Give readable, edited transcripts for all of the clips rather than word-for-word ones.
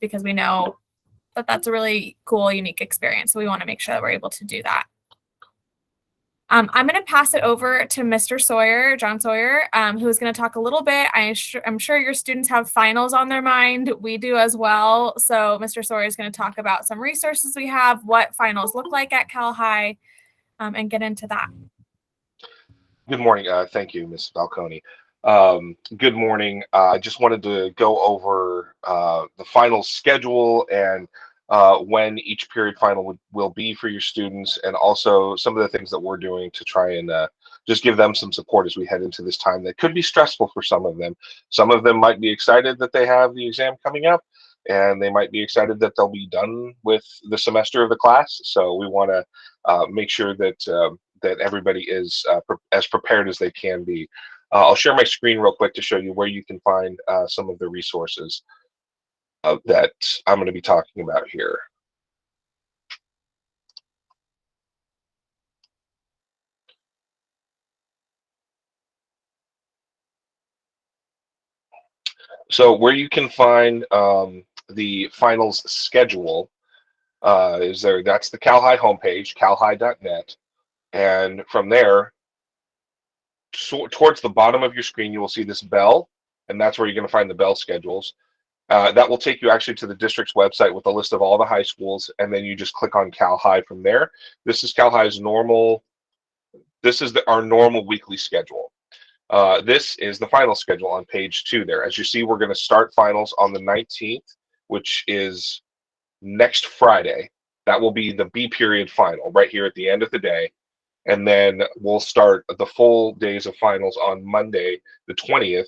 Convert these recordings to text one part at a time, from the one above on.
because we know that that's a really cool, unique experience. So we want to make sure that we're able to do that. I'm going to pass it over to Mr. Sawyer, John Sawyer, who is going to talk a little bit. I'm sure your students have finals on their mind. We do as well. So Mr. Sawyer is going to talk about some resources we have, what finals look like at Cal High, and get into that. Good morning. Thank you, Ms. Falcone. Good morning. I just wanted to go over the final schedule and when each period final will be for your students, and also some of the things that we're doing to try and just give them some support as we head into this time that could be stressful for some of them. Some of them might be excited that they have the exam coming up, and they might be excited that they'll be done with the semester of the class. So we want to make sure that that everybody is as prepared as they can be. I'll share my screen real quick to show you where you can find some of the resources that I'm going to be talking about here. So where you can find the finals schedule is there. That's the Cal High homepage, calhigh.net. And from there, towards the bottom of your screen, you will see this bell, and that's where you're going to find the bell schedules. That will take you actually to the district's website with a list of all the high schools, and then you just click on Cal High from there. This is Cal High's normal, this is our normal weekly schedule. This is the final schedule on page 2 there. As you see, we're going to start finals on the 19th, which is next Friday. That will be the B period final right here at the end of the day. And then we'll start the full days of finals on Monday, the 20th,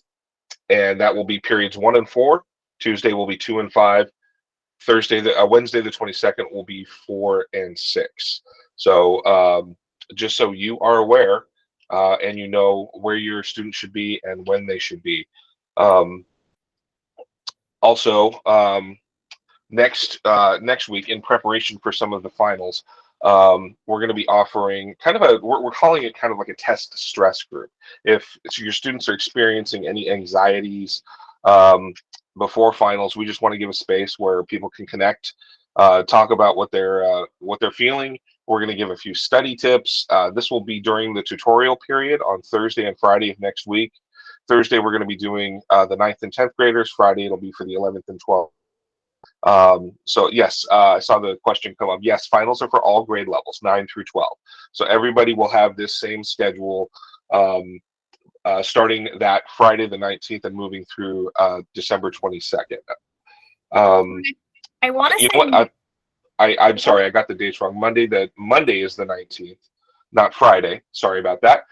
and that will be periods 1 and 4. Tuesday will be 2 and 5. Wednesday the 22nd will be 4 and 6. So just so you are aware and you know where your students should be and when they should be. Next week, in preparation for some of the finals, we're going to be offering kind of we're calling it kind of like a test stress group. If your students are experiencing any anxieties before finals, we just want to give a space where people can connect, talk about what they're feeling. We're going to give a few study tips. This will be during the tutorial period on Thursday and Friday of next week. Thursday, we're going to be doing the 9th and 10th graders. Friday, it'll be for the 11th and 12th. So yes, I saw the question come up. Yes, finals are for all grade levels, 9 through 12. So everybody will have this same schedule starting that Friday the 19th and moving through December 22nd. I want to say, what? I'm sorry, I got the dates wrong. Monday is the 19th, not Friday. Sorry about that.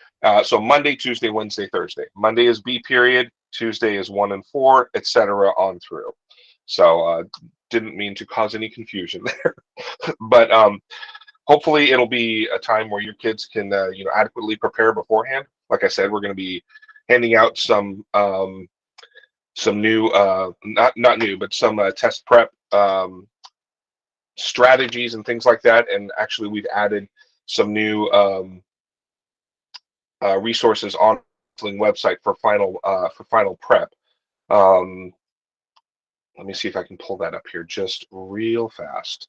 So Monday, Tuesday, Wednesday, Thursday. Monday is B period. Tuesday is 1 and 4, etc. on through. So didn't mean to cause any confusion there, but hopefully it'll be a time where your kids can adequately prepare beforehand. Like I said, we're going to be handing out some new not new, but some test prep strategies and things like that. And actually, we've added some new resources on the website for final prep. Let me see if I can pull that up here just real fast.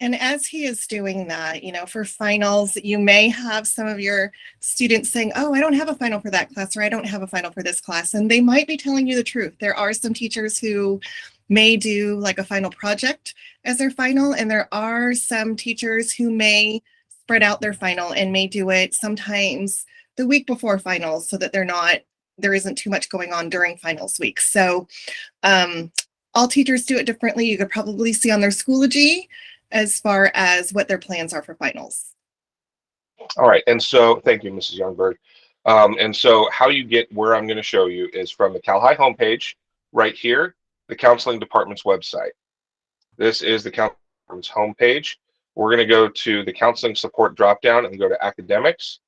And as he is doing that, for finals, you may have some of your students saying, oh, I don't have a final for that class, or I don't have a final for this class. And they might be telling you the truth. There are some teachers who may do like a final project as their final, and there are some teachers who may spread out their final and may do it sometimes the week before finals so that there isn't too much going on during finals week. So all teachers do it differently. You could probably see on their Schoology as far as what their plans are for finals. All right, and so thank you, Mrs. Youngberg. And so how you get where I'm going to show you is from the Cal High homepage right here, the counseling department's website. This is the counseling department's homepage. We're going to go to the counseling support dropdown and go to academics.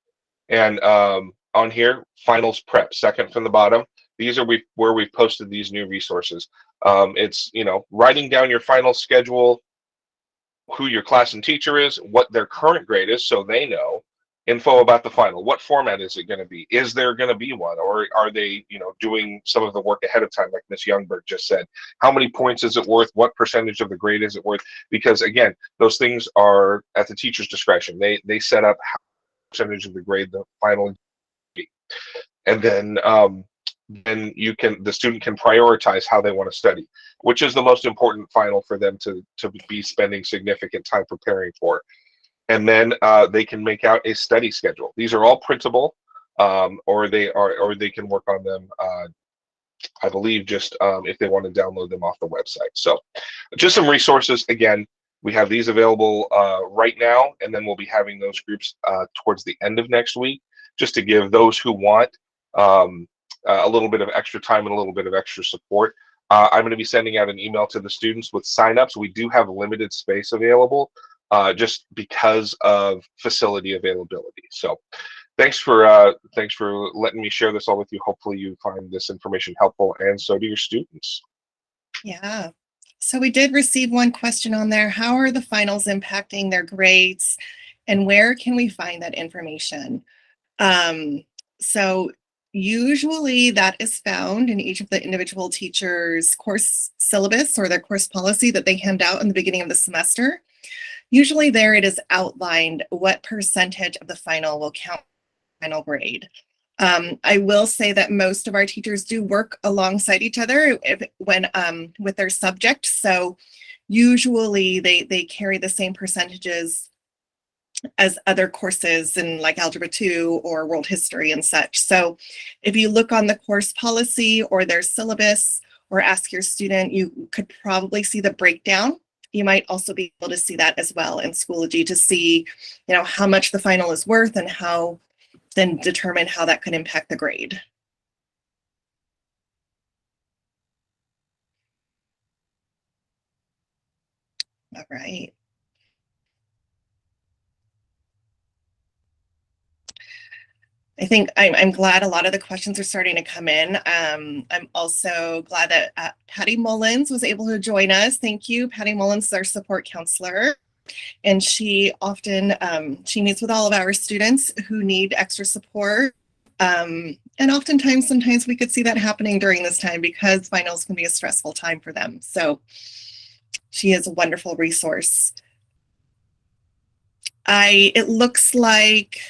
And on here, finals prep, second from the bottom. These are where we've posted these new resources. It's, writing down your final schedule, who your class and teacher is, what their current grade is, so they know, info about the final. What format is it going to be? Is there going to be one, or are they, doing some of the work ahead of time, like Miss Youngberg just said? How many points is it worth? What percentage of the grade is it worth? Because again, those things are at the teacher's discretion. They set up how percentage of the grade the final be, and then the student can prioritize how they want to study, which is the most important final for them to be spending significant time preparing for. And then they can make out a study schedule. These are all printable, or they can work on them. I believe just if they want to download them off the website. So, just some resources. Again, we have these available right now, and then we'll be having those groups towards the end of next week, just to give those who want a little bit of extra time and a little bit of extra support. I'm going to be sending out an email to the students with signups. We do have limited space available, just because of facility availability. So thanks for letting me share this all with you. Hopefully you find this information helpful, and so do your students. Yeah. So we did receive one question on there. How are the finals impacting their grades, and where can we find that information? So usually that is found in each of the individual teachers' course syllabus or their course policy that they hand out in the beginning of the semester. Usually there it is outlined what percentage of the final will count final grade. I will say that most of our teachers do work alongside each other when with their subject. So usually they carry the same percentages as other courses in like Algebra 2 or World History and such. So if you look on the course policy or their syllabus or ask your student, you could probably see the breakdown. You might also be able to see that as well in Schoology to see, how much the final is worth and how then determine how that could impact the grade. All right. I think I'm glad a lot of the questions are starting to come in. I'm also glad that Patty Mullins was able to join us. Thank you. Patty Mullins is our support counselor. And she often, she meets with all of our students who need extra support. And sometimes we could see that happening during this time because finals can be a stressful time for them. So she is a wonderful resource. It looks like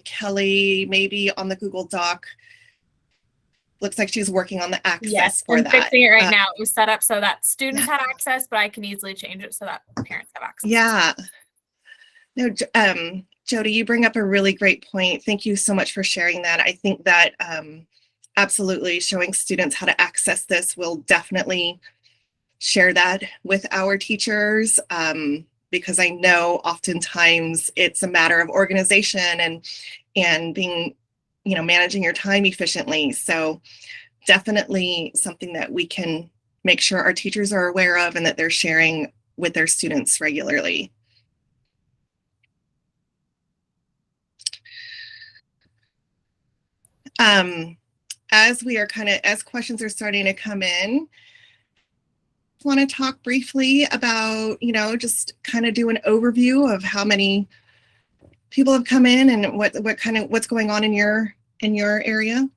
Kelly, maybe on the Google Doc, looks like she's working on the access for I'm that. fixing it right now. It was set up so that students had access, but I can easily change it so that parents have access. Yeah. No, Jody, you bring up a really great point. Thank you so much for sharing that. I think that absolutely showing students how to access this will definitely share that with our teachers, because I know oftentimes it's a matter of organization and being, managing your time efficiently. So definitely something that we can make sure our teachers are aware of and that they're sharing with their students regularly. As questions are starting to come in, want to talk briefly about, just kind of do an overview of how many people have come in and what's going on in your area?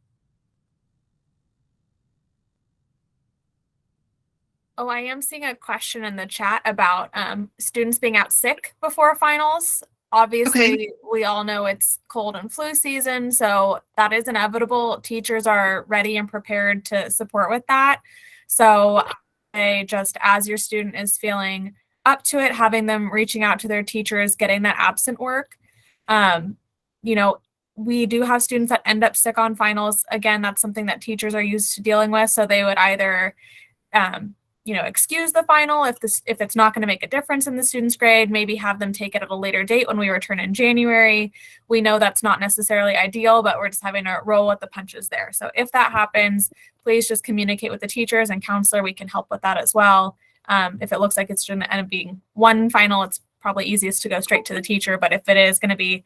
Oh, I am seeing a question in the chat about students being out sick before finals. Obviously, okay. We all know it's cold and flu season, so that is inevitable. Teachers are ready and prepared to support with that. So just as your student is feeling up to it, having them reaching out to their teachers, getting that absent work. We do have students that end up sick on finals. Again, that's something that teachers are used to dealing with. So they would either, excuse the final if it's not going to make a difference in the student's grade, maybe have them take it at a later date when we return in January. We know that's not necessarily ideal, but we're just having to roll with the punches there. So if that happens, please just communicate with the teachers and counselor. We can help with that as well. If it looks like it's going to end up being one final, it's probably easiest to go straight to the teacher. But if it is going to be,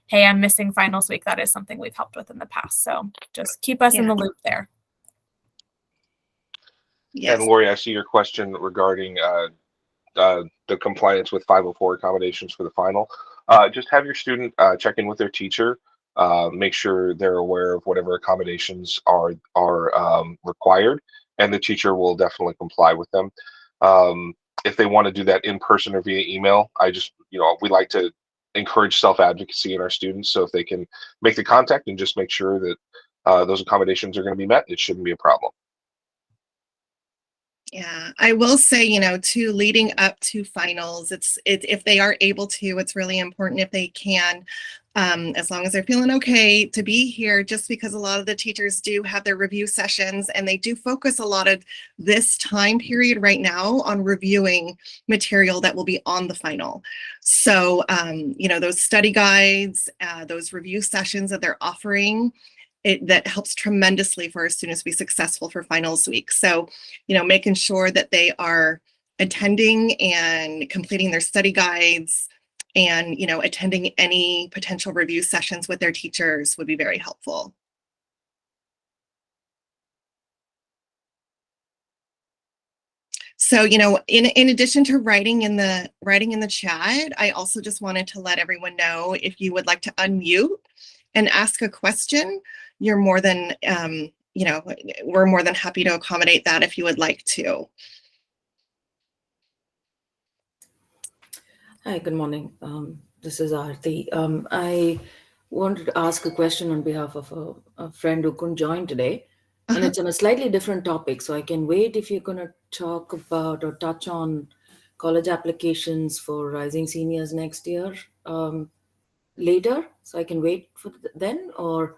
hey, I'm missing finals week, that is something we've helped with in the past. So just keep us in the loop there. Yes. And Lori, I see your question regarding the compliance with 504 accommodations for the final. Just have your student check in with their teacher. Make sure they're aware of whatever accommodations are required, and the teacher will definitely comply with them. If they want to do that in person or via email, we like to encourage self-advocacy in our students. So if they can make the contact and just make sure that those accommodations are going to be met, it shouldn't be a problem. Yeah, I will say, too, leading up to finals, if they are able to, it's really important if they can, as long as they're feeling okay to be here, just because a lot of the teachers do have their review sessions and they do focus a lot of this time period right now on reviewing material that will be on the final. So, those study guides, those review sessions that they're offering, that helps tremendously for our students to be successful for finals week. So, making sure that they are attending and completing their study guides and, attending any potential review sessions with their teachers would be very helpful. So, in addition to writing in the chat, I also just wanted to let everyone know, if you would like to unmute and ask a question, you're more than, we're more than happy to accommodate that if you would like to. Hi, good morning. This is Aarti. I wanted to ask a question on behalf of a friend who couldn't join today. And it's on a slightly different topic. So I can wait if you're going to talk about or touch on college applications for rising seniors next year later. So I can wait for then, or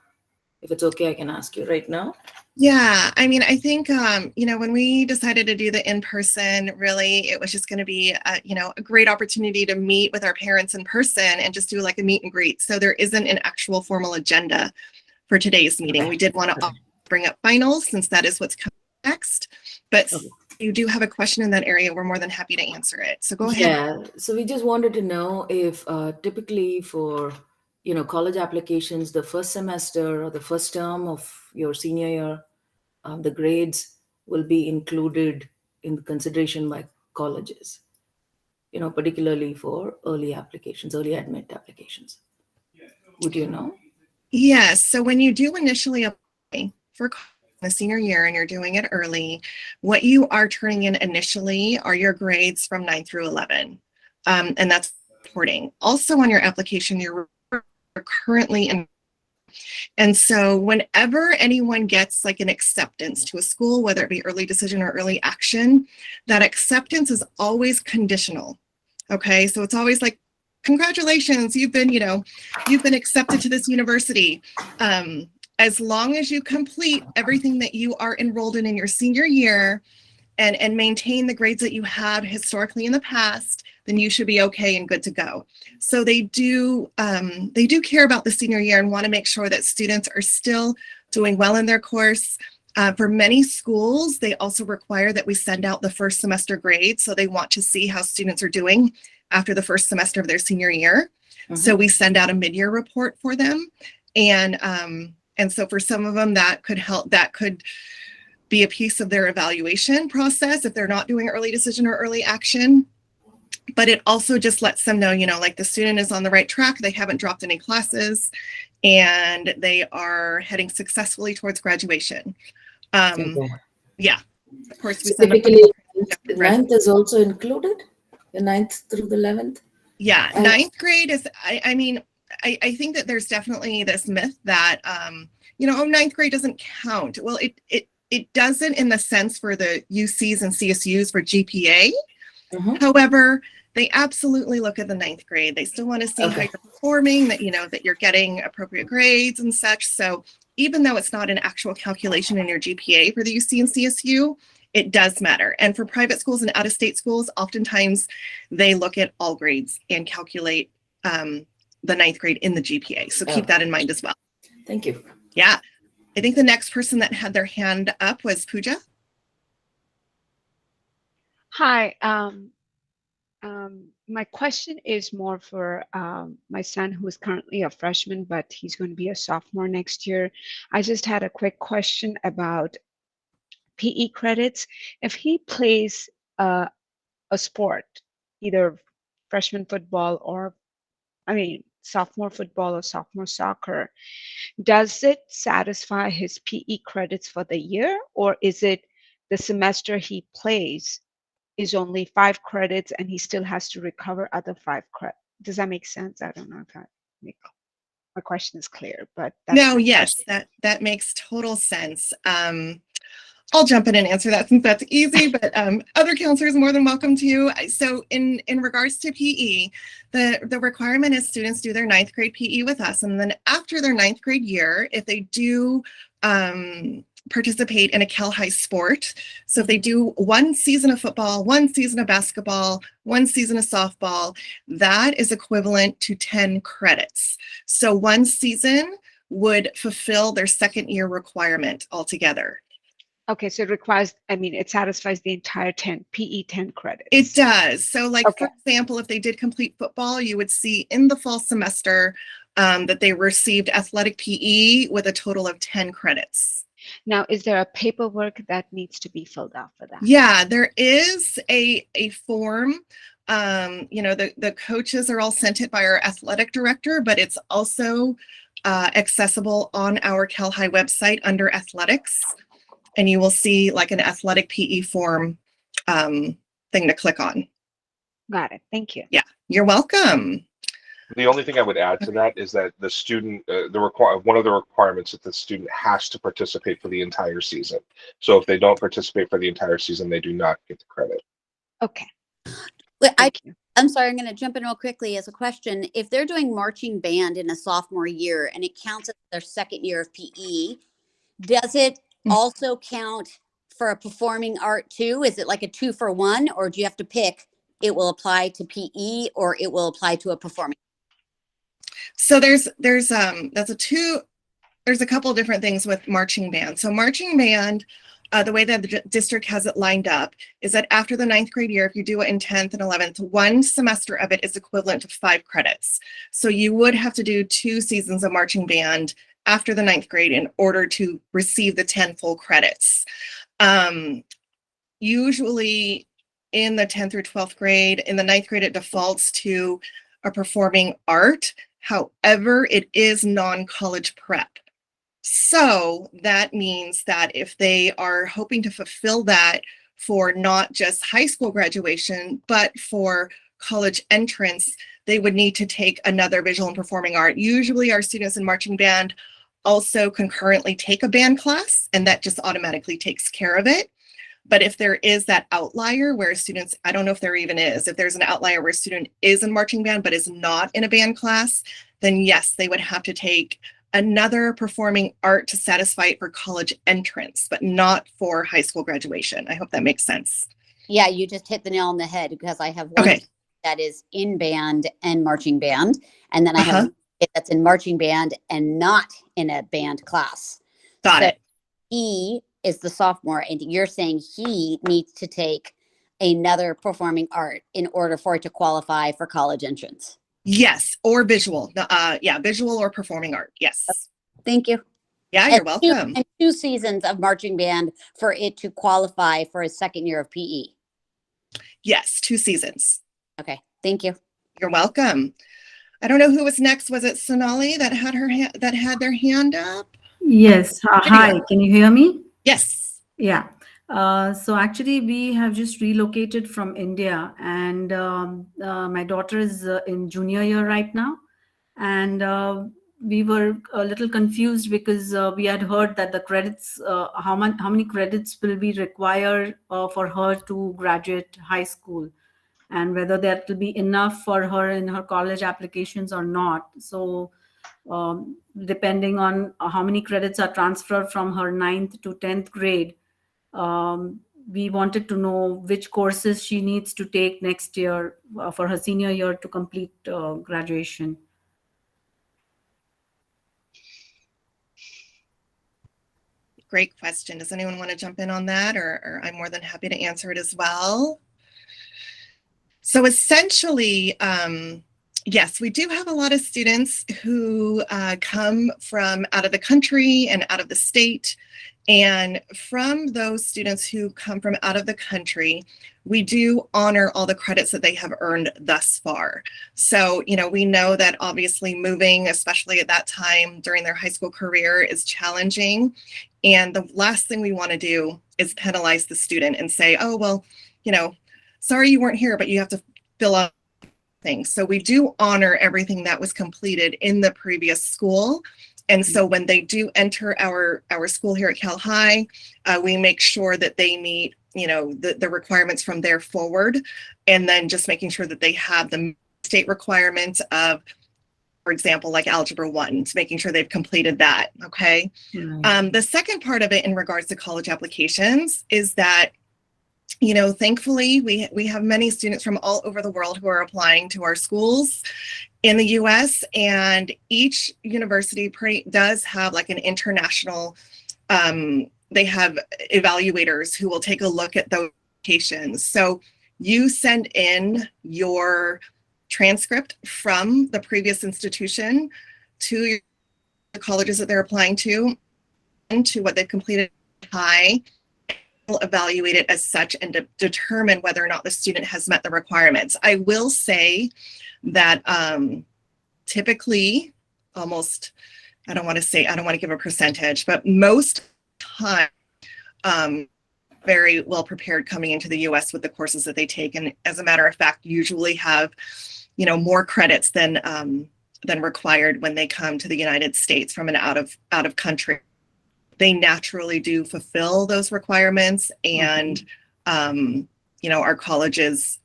if it's okay, I can ask you right now. Yeah, I think, when we decided to do the in-person, really, it was just going to be, a great opportunity to meet with our parents in person and just do like a meet and greet. So there isn't an actual formal agenda for today's meeting. Okay. We did want to bring up finals since that is what's coming next. But Okay. if you do have a question in that area, we're more than happy to answer it. So go ahead. Yeah, so we just wanted to know if typically for college applications, the first semester or the first term of your senior year, the grades will be included in consideration by colleges, particularly for early applications, early admit applications. Would you know? Yes. So when you do initially apply for the senior year and you're doing it early, what you are turning in initially are your grades from 9 through 11. And that's reporting. Also on your application, you're currently in. And so whenever anyone gets like an acceptance to a school, whether it be early decision or early action, that acceptance is always conditional. Okay. So it's always like, congratulations, you've been accepted to this university. As long as you complete everything that you are enrolled in your senior year and maintain the grades that you have historically in the past, then you should be okay and good to go. So they do care about the senior year and want to make sure that students are still doing well in their course. For many schools, they also require that we send out the first semester grades. So they want to see how students are doing after the first semester of their senior year. Mm-hmm. So we send out a mid-year report for them. And so for some of them that could be a piece of their evaluation process if they're not doing early decision or early action. But it also just lets them know, like the student is on the right track, they haven't dropped any classes, and they are heading successfully towards graduation. Okay. Yeah, of course. So typically, the 9th is also included, the 9th through the 11th? Yeah, 9th grade is, I think that there's definitely this myth that, 9th grade doesn't count. Well, it doesn't in the sense for the UCs and CSUs for GPA. Mm-hmm. However, they absolutely look at the 9th grade. They still want to see how you're performing, that, that you're getting appropriate grades and such. So even though it's not an actual calculation in your GPA for the UC and CSU, it does matter. And for private schools and out-of-state schools, oftentimes they look at all grades and calculate the 9th grade in the GPA. So keep that in mind as well. Thank you. Yeah. I think the next person that had their hand up was Pooja. Hi. My question is more for my son, who is currently a freshman, but he's going to be a sophomore next year. I just had a quick question about PE credits. If he plays a sport, either freshman football or sophomore football or sophomore soccer, does it satisfy his PE credits for the year, or is it the semester he plays is only 5 credits and he still has to recover other 5 credits? Does that make sense? I don't know if my question is clear, but that's No, my yes, question. that makes total sense. I'll jump in and answer that since that's easy, but other counselors are more than welcome to. So in regards to PE, the requirement is students do their 9th grade PE with us. And then after their 9th grade year, if they do participate in a Cal High sport, so if they do 1 season of football, 1 season of basketball, 1 season of softball, that is equivalent to 10 credits. So 1 season would fulfill their 2nd year requirement altogether. Okay, so it satisfies the entire 10 credits. It does. So like, Okay. for example, if they did complete football, you would see in the fall semester that they received athletic PE with a total of 10 credits. Now, is there a paperwork that needs to be filled out for that? Yeah, there is a form. The coaches are all sent it by our athletic director, but it's also accessible on our Cal High website under athletics. And you will see like an athletic PE form thing to click on. Got it. Thank you. Yeah, you're welcome. The only thing I would add to that is that the student, one of the requirements is that the student has to participate for the entire season. So if they don't participate for the entire season, they do not get the credit. Okay. Thank you. I'm sorry, I'm going to jump in real quickly as a question. If they're doing marching band in a sophomore year and it counts as their 2nd year of PE, does it also count for a performing art too? Is it like a 2-for-1, or do you have to pick it will apply to PE or it will apply to a performing? So there's a couple of different things with marching band. So marching band, the way that the district has it lined up is that after the 9th grade year, if you do it in 10th and 11th, 1 semester of it is equivalent to 5 credits. So you would have to do 2 seasons of marching band after the 9th grade in order to receive the 10 full credits. Usually in the 10th through 12th grade, in the 9th grade, it defaults to a performing art. However, it is non-college prep. So that means that if they are hoping to fulfill that for not just high school graduation, but for college entrance, they would need to take another visual and performing art. Usually our students in marching band also concurrently take a band class, and that just automatically takes care of it. But if there is that outlier where students, I don't know if there even is, if there's an outlier where a student is in marching band but is not in a band class, then yes, they would have to take another performing art to satisfy it for college entrance, but not for high school graduation. I hope that makes sense. Yeah, you just hit the nail on the head, because I have one that is in band and marching band, and then I have it that's in marching band and not in a band class. Got it. He is the sophomore, and you're saying he needs to take another performing art in order for it to qualify for college entrance. Yes, or visual. Visual or performing art. Yes. Thank you. Yeah, you're welcome. And 2 seasons of marching band for it to qualify for his 2nd year of PE. Yes, 2 seasons. Okay, thank you. You're welcome. I don't know who was next. Was it Sonali that had their hand up? Yes. Hi, can you hear me? Yes. Yeah. So actually, we have just relocated from India, and my daughter is in junior year right now. And we were a little confused because we had heard that the credits, how many credits will be required for her to graduate high school, and whether that will be enough for her in her college applications or not. So depending on how many credits are transferred from her 9th to 10th grade, we wanted to know which courses she needs to take next year for her senior year to complete graduation. Great question. Does anyone want to jump in on that, or I'm more than happy to answer it as well? So essentially, yes, we do have a lot of students who come from out of the country and out of the state. And from those students who come from out of the country, we do honor all the credits that they have earned thus far. So, we know that obviously moving, especially at that time during their high school career, is challenging. And the last thing we want to do is penalize the student and say, oh, well, sorry you weren't here, but you have to fill out things. So we do honor everything that was completed in the previous school. And so when they do enter our school here at Cal High, we make sure that they meet, the requirements from there forward, and then just making sure that they have the state requirements of, for example, like Algebra 1, making sure they've completed that, okay? Right. The second part of it in regards to college applications is that, thankfully, we have many students from all over the world who are applying to our schools in the US, and each university does have like an international, they have evaluators who will take a look at those applications. So you send in your transcript from the previous institution to the colleges that they're applying to, and to what they've completed high, will evaluate it as such and determine whether or not the student has met the requirements. I will say that typically almost, I don't want to give a percentage, but most time very well prepared coming into the US with the courses that they take. And as a matter of fact, usually have, more credits than required when they come to the United States from an out of country. They naturally do fulfill those requirements, and our colleges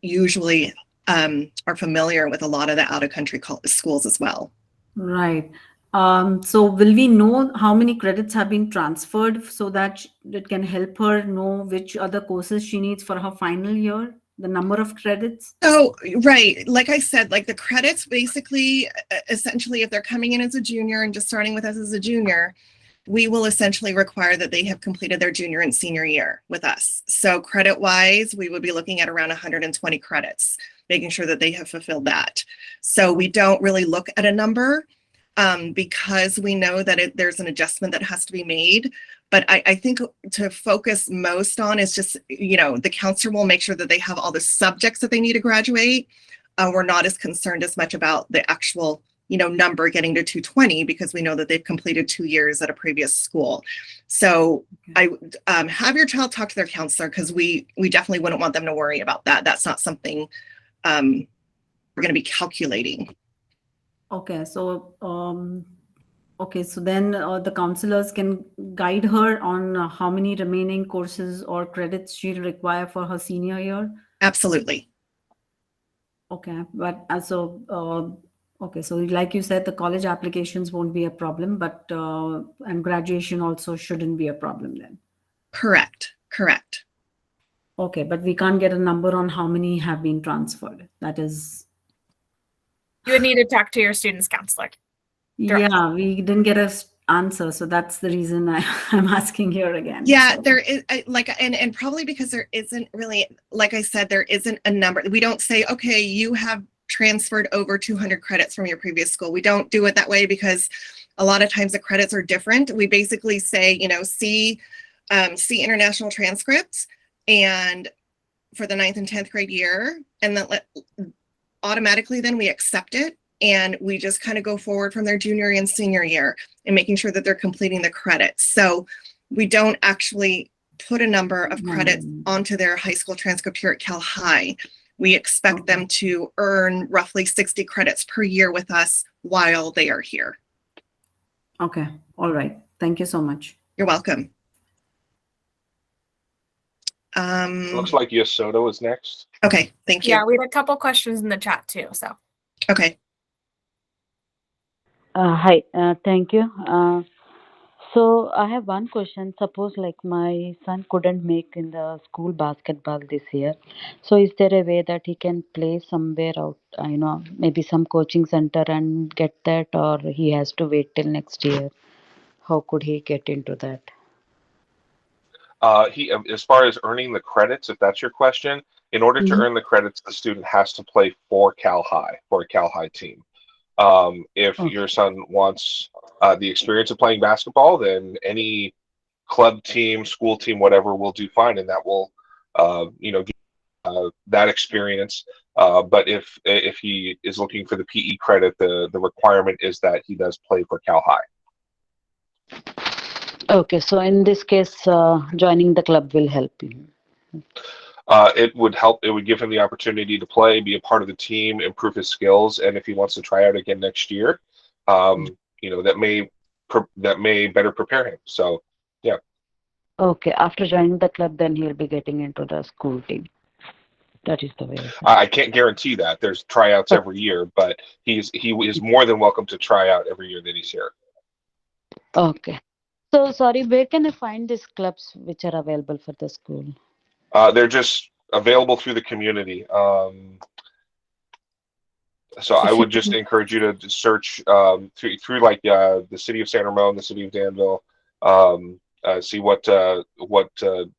usually are familiar with a lot of the out of country schools as well. Right. So will we know how many credits have been transferred so that it can help her know which other courses she needs for her final year, the number of credits? So, right, like I said, like the credits basically, essentially, if they're coming in as a junior and just starting with us as a junior, we will essentially require that they have completed their junior and senior year with us. So credit wise, we would be looking at around 120 credits, making sure that they have fulfilled that. So we don't really look at a number because we know that there's an adjustment that has to be made. But I think to focus most on is just, the counselor will make sure that they have all the subjects that they need to graduate. We're not as concerned as much about the actual number getting to 220 because we know that they've completed 2 years at a previous school. So I have your child talk to their counselor, because we definitely wouldn't want them to worry about that. That's not something we're going to be calculating. Okay, so then the counselors can guide her on how many remaining courses or credits she'll require for her senior year. Absolutely. Okay, but okay, so like you said, the college applications won't be a problem, but and graduation also shouldn't be a problem then. Correct. Okay, but we can't get a number on how many have been transferred. That is. You would need to talk to your student's counselor. Directly. Yeah, we didn't get an answer, so that's the reason I'm asking here again. Yeah, so. there is and probably because there isn't really, like I said, there isn't a number. We don't say, okay, you have transferred over 200 credits from your previous school. We don't do it that way because a lot of times the credits are different. We basically say, see international transcripts and for the 9th and 10th grade year, and then automatically then we accept it. And we just kind of go forward from their junior and senior year and making sure that they're completing the credits. So we don't actually put a number of credits onto their high school transcript here at Cal High. We expect them to earn roughly 60 credits per year with us while they are here. Okay. All right. Thank you so much. You're welcome. Looks like Yosoto is next. Okay. Thank you. Yeah, we had a couple questions in the chat too. So. Okay. Hi, thank you. So I have one question. Suppose like my son couldn't make in the school basketball this year. So is there a way that he can play somewhere out, maybe some coaching center and get that, or he has to wait till next year? How could he get into that? He, as far as earning the credits, if that's your question, in order to earn the credits, the student has to play for Cal High, for a Cal High team. If your son wants the experience of playing basketball, then any club team, school team, whatever, will do fine, and that will, give that experience. But if he is looking for the PE credit, the requirement is that he does play for Cal High. Okay, so in this case, joining the club will help you. It would help. It would give him the opportunity to play, be a part of the team, improve his skills, and if he wants to try out again next year, that may better prepare him. So, yeah. Okay, after joining the club, then he'll be getting into the school team. That is the way. I can't guarantee that. There's tryouts every year, but he is more than welcome to try out every year that he's here. Okay. So sorry, where can I find these clubs which are available for the school? They're just available through the community. So I would just encourage you to search through like the city of San Ramon, the city of Danville, see what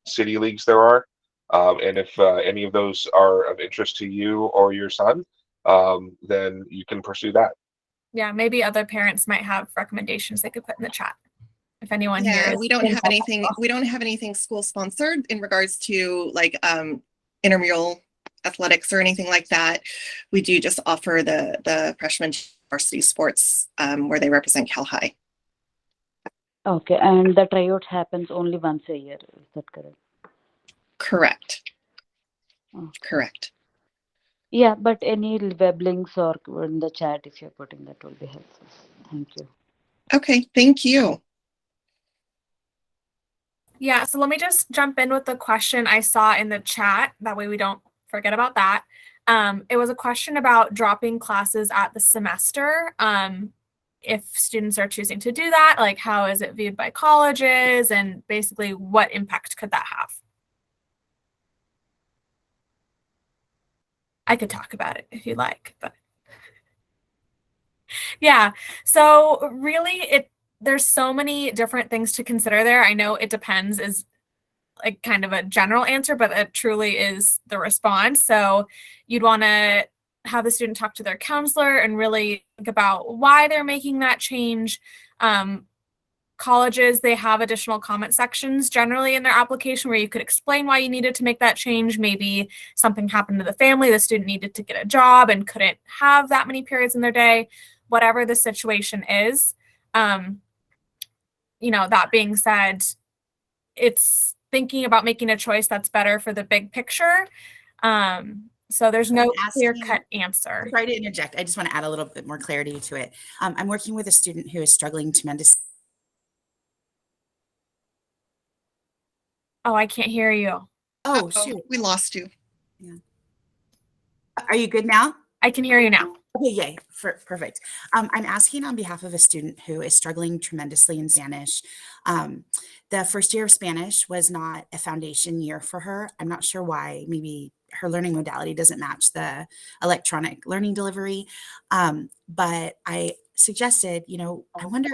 city leagues there are, and if any of those are of interest to you or your son, then you can pursue that. Yeah, maybe other parents might have recommendations they could put in the chat. If anyone here Yeah, is we don't have anything. We don't have anything school sponsored in regards to like intramural athletics or anything like that. We do just offer the freshman varsity sports where they represent Cal High. Okay, and the tryout happens only once a year. Is that correct? Correct. Oh. Correct. Yeah, but any web links or in the chat, if you're putting, that will be helpful. Thank you. Okay, thank you. Yeah, so let me just jump in with the question I saw in the chat. That way we don't forget about that. It was a question about dropping classes at the semester. If students are choosing to do that, like how is it viewed by colleges, and basically what impact could that have? I could talk about it if you'd like, but yeah. So really there's so many different things to consider there. I know it depends is like kind of a general answer, but it truly is the response. So you'd want to have the student talk to their counselor and really think about why they're making that change. Colleges, they have additional comment sections generally in their application where you could explain why you needed to make that change. Maybe something happened to the family, the student needed to get a job and couldn't have that many periods in their day, whatever the situation is. That being said, it's thinking about making a choice that's better for the big picture. So there's no clear-cut answer. Sorry to interject. I just want to add a little bit more clarity to it. I'm working with a student who is struggling tremendously. Oh, I can't hear you. Oh, shoot. We lost you. Yeah. Are you good now? I can hear you now. Okay, yay. Perfect. I'm asking on behalf of a student who is struggling tremendously in Spanish. The first year of Spanish was not a foundation year for her. I'm not sure why. Maybe her learning modality doesn't match the electronic learning delivery. But I suggested, I wonder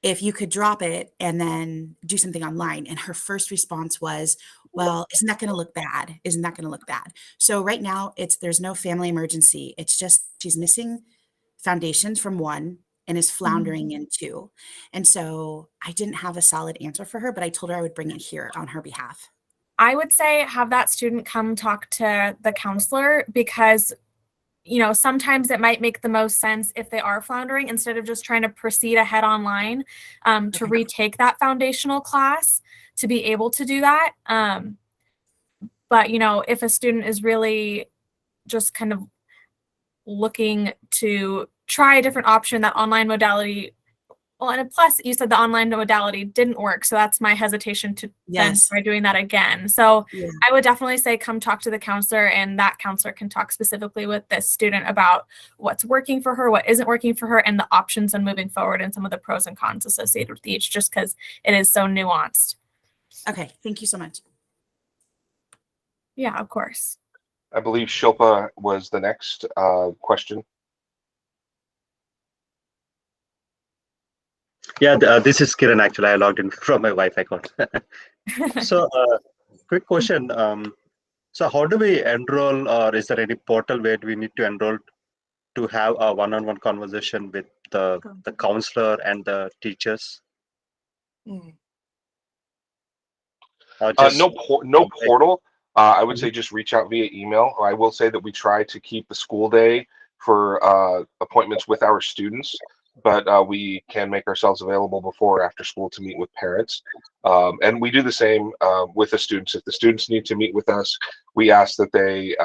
if you could drop it and then do something online. And her first response was, well, isn't that going to look bad? Isn't that going to look bad? So right now there's no family emergency. It's just she's missing foundations from 1 and is floundering in 2. And so I didn't have a solid answer for her, but I told her I would bring it here on her behalf. I would say have that student come talk to the counselor because sometimes it might make the most sense if they are floundering instead of just trying to proceed ahead online to retake that foundational class to be able to do that. But, if a student is really just kind of looking to try a different option, that online modality, well, and plus you said the online modality didn't work. So that's my hesitation to then try doing that again. So I would definitely say come talk to the counselor, and that counselor can talk specifically with this student about what's working for her, what isn't working for her, and the options on moving forward and some of the pros and cons associated with each, just because it is so nuanced. Okay. Thank you so much. Yeah, of course. I believe Shilpa was the next question. Yeah, this is Kiran. Actually, I logged in from my Wi-Fi account. So, quick question. So how do we enroll, or is there any portal where we need to enroll to have a one-on-one conversation with the counselor and the teachers? Or just No portal. I would say just reach out via email. I will say that we try to keep the school day for appointments with our students, but we can make ourselves available before or after school to meet with parents. And we do the same with the students. If the students need to meet with us, we ask that they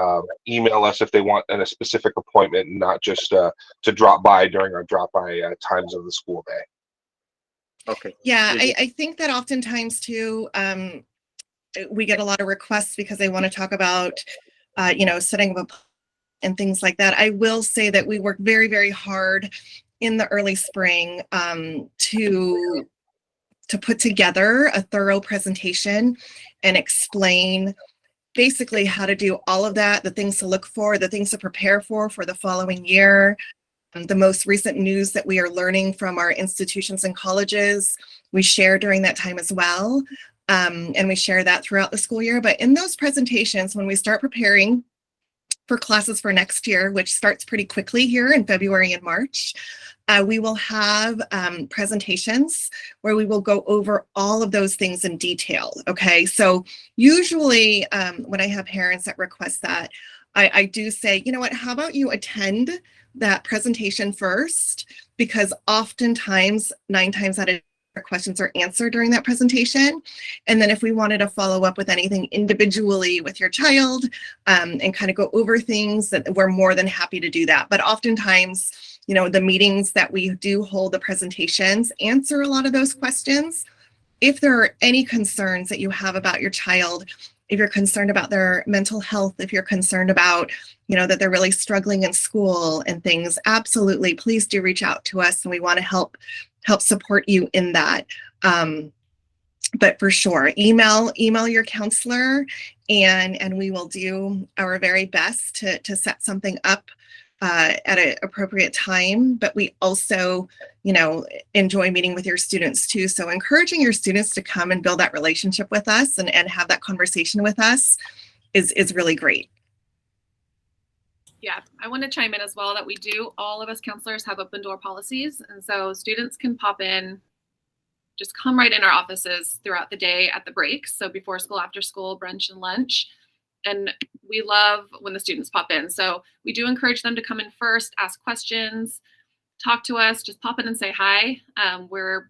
email us if they want a specific appointment, and not just to drop by during our drop by times of the school day. Okay. Yeah, I think that oftentimes too, we get a lot of requests because they want to talk about, setting up and things like that. I will say that we work very, very hard in the early spring to put together a thorough presentation and explain basically how to do all of that, the things to look for, the things to prepare for the following year. The most recent news that we are learning from our institutions and colleges, we share during that time as well. And we share that throughout the school year. But in those presentations, when we start preparing for classes for next year, which starts pretty quickly here in February and March, we will have presentations where we will go over all of those things in detail. Okay, so usually when I have parents that request that, I do say, you know what, how about you attend that presentation first? Because oftentimes, 9 times out of questions are answered during that presentation. And then if we wanted to follow up with anything individually with your child and kind of go over things, that we're more than happy to do that. But oftentimes, the meetings that we do hold, the presentations, answer a lot of those questions. If there are any concerns that you have about your child, if you're concerned about their mental health, if you're concerned about, that they're really struggling in school and things, absolutely, please do reach out to us, and we want to help support you in that. But for sure, email your counselor, and we will do our very best to set something up at an appropriate time. But we also, enjoy meeting with your students too. So encouraging your students to come and build that relationship with us and have that conversation with us is really great. Yeah, I want to chime in as well that we do, all of us counselors have open door policies. And so students can pop in, just come right in our offices throughout the day at the breaks. So before school, after school, brunch and lunch. And we love when the students pop in. So we do encourage them to come in first, ask questions, talk to us, just pop in and say hi. We're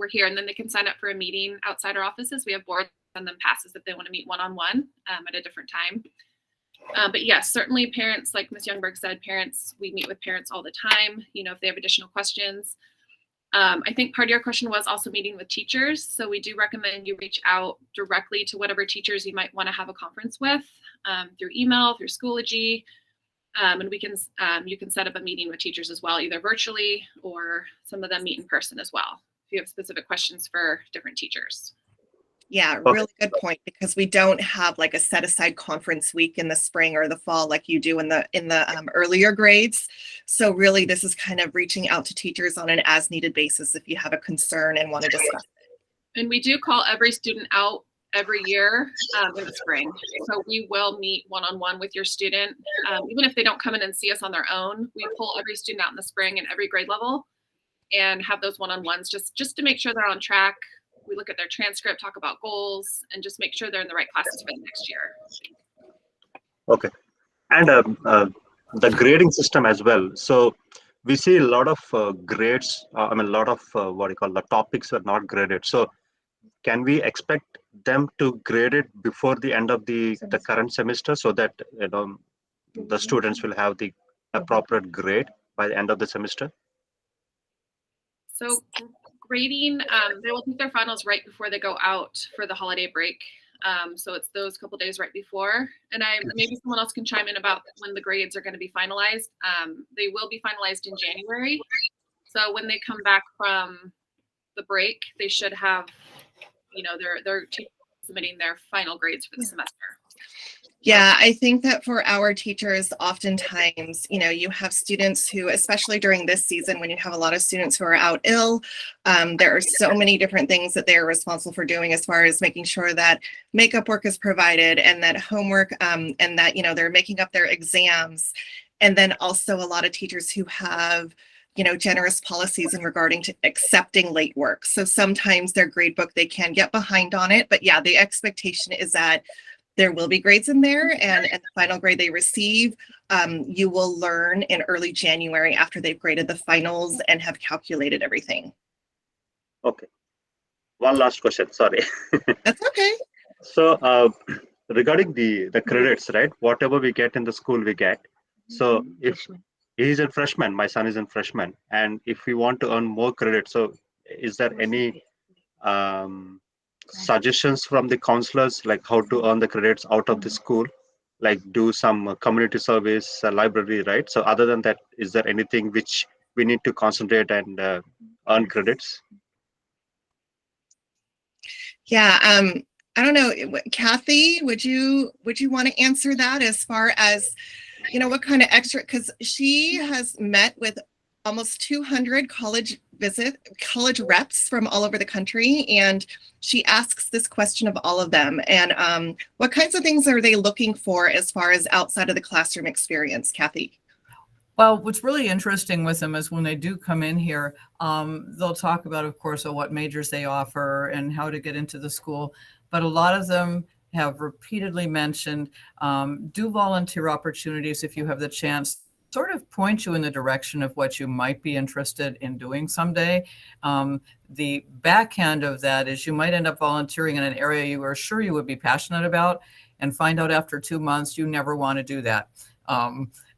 here, and then they can sign up for a meeting outside our offices. We have boards and then passes if they want to meet one-on-one at a different time. But yes, certainly parents, like Ms. Youngberg said, we meet with parents all the time, if they have additional questions. I think part of your question was also meeting with teachers. So we do recommend you reach out directly to whatever teachers you might want to have a conference with through email, through Schoology. And you can set up a meeting with teachers as well, either virtually or some of them meet in person as well, if you have specific questions for different teachers. Yeah, really good point, because we don't have like a set aside conference week in the spring or the fall like you do in the earlier grades. So really, this is kind of reaching out to teachers on an as needed basis if you have a concern and want to discuss it. And we do call every student out every year in the spring. So we will meet one-on-one with your student. Even if they don't come in and see us on their own, we pull every student out in the spring in every grade level and have those one-on-ones just to make sure they're on track. We look at their transcript, talk about goals, and just make sure they're in the right classes for the next year. Okay. And the grading system as well. So we see a lot of grades, a lot of the topics are not graded. So can we expect them to grade it before the end of the current semester, so that the students will have the appropriate grade by the end of the semester? So grading, they will take their finals right before they go out for the holiday break. So it's those couple days right before. And maybe someone else can chime in about when the grades are going to be finalized. They will be finalized in January. So when they come back from the break, they should have, they're submitting their final grades for the semester. Yeah, I think that for our teachers, oftentimes, you have students who, especially during this season, when you have a lot of students who are out ill, there are so many different things that they're responsible for doing as far as making sure that makeup work is provided and that homework and that, they're making up their exams. And then also a lot of teachers who have generous policies in regarding to accepting late work. So sometimes their grade book, they can get behind on it, but yeah, the expectation is that there will be grades in there, and the final grade they receive, you will learn in early January after they've graded the finals and have calculated everything. Okay. One last question. Sorry. That's okay. So regarding the credits, right? Whatever we get in the school, we get. So if he's a freshman, my son is a freshman, and if we want to earn more credit, so is there any suggestions from the counselors, like how to earn the credits out of the school, like do some community service, library, right? So other than that, is there anything which we need to concentrate and earn credits? Yeah, I don't know, Kathy, would you want to answer that as far as, what kind of extra, because she has met with almost 200 college reps from all over the country, and she asks this question of all of them. And what kinds of things are they looking for as far as outside of the classroom experience, Kathy? Well, what's really interesting with them is when they do come in here, they'll talk about, of course, what majors they offer and how to get into the school. But a lot of them have repeatedly mentioned do volunteer opportunities if you have the chance, sort of point you in the direction of what you might be interested in doing someday. The backhand of that is you might end up volunteering in an area you were sure you would be passionate about and find out after 2 months you never want to do that.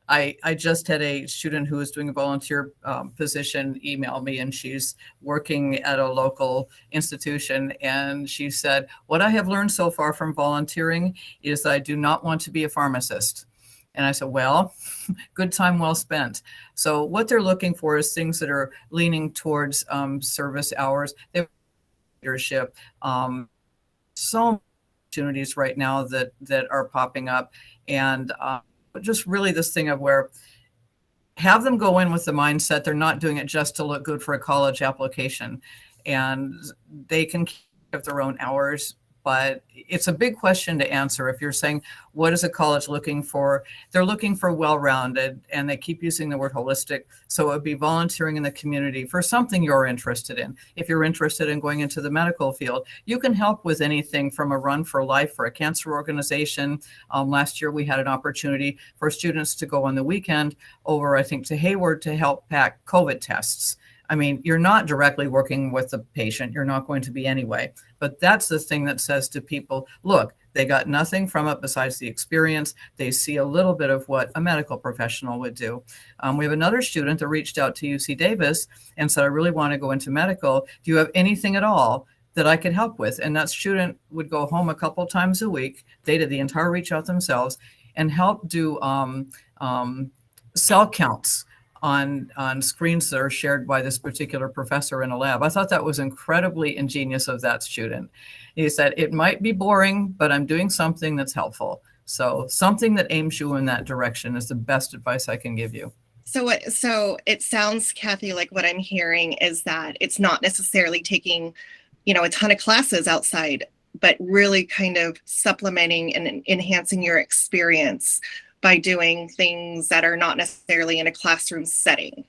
I just had a student who was doing a volunteer position email me, and she's working at a local institution. And she said, what I have learned so far from volunteering is I do not want to be a pharmacist. And I said, well, good time well spent. So what they're looking for is things that are leaning towards service hours, leadership, so many opportunities right now that are popping up. And just really this thing of where have them go in with the mindset they're not doing it just to look good for a college application, and they can keep their own hours. But it's a big question to answer. If you're saying, what is a college looking for? They're looking for well-rounded, and they keep using the word holistic. So it would be volunteering in the community for something you're interested in. If you're interested in going into the medical field, you can help with anything from a Run for Life for a cancer organization. Last year, we had an opportunity for students to go on the weekend over, I think, to Hayward to help pack COVID tests. I mean, you're not directly working with the patient. You're not going to be anyway. But that's the thing that says to people, look, they got nothing from it besides the experience. They see a little bit of what a medical professional would do. We have another student that reached out to UC Davis and said, I really want to go into medical. Do you have anything at all that I could help with? And that student would go home a couple times a week. They did the entire reach out themselves and help do cell counts on screens that are shared by this particular professor in a lab. I thought that was incredibly ingenious of that student. He said, it might be boring, but I'm doing something that's helpful. So something that aims you in that direction is the best advice I can give you. So it sounds, Kathy, like what I'm hearing is that it's not necessarily taking, a ton of classes outside, but really kind of supplementing and enhancing your experience by doing things that are not necessarily in a classroom setting.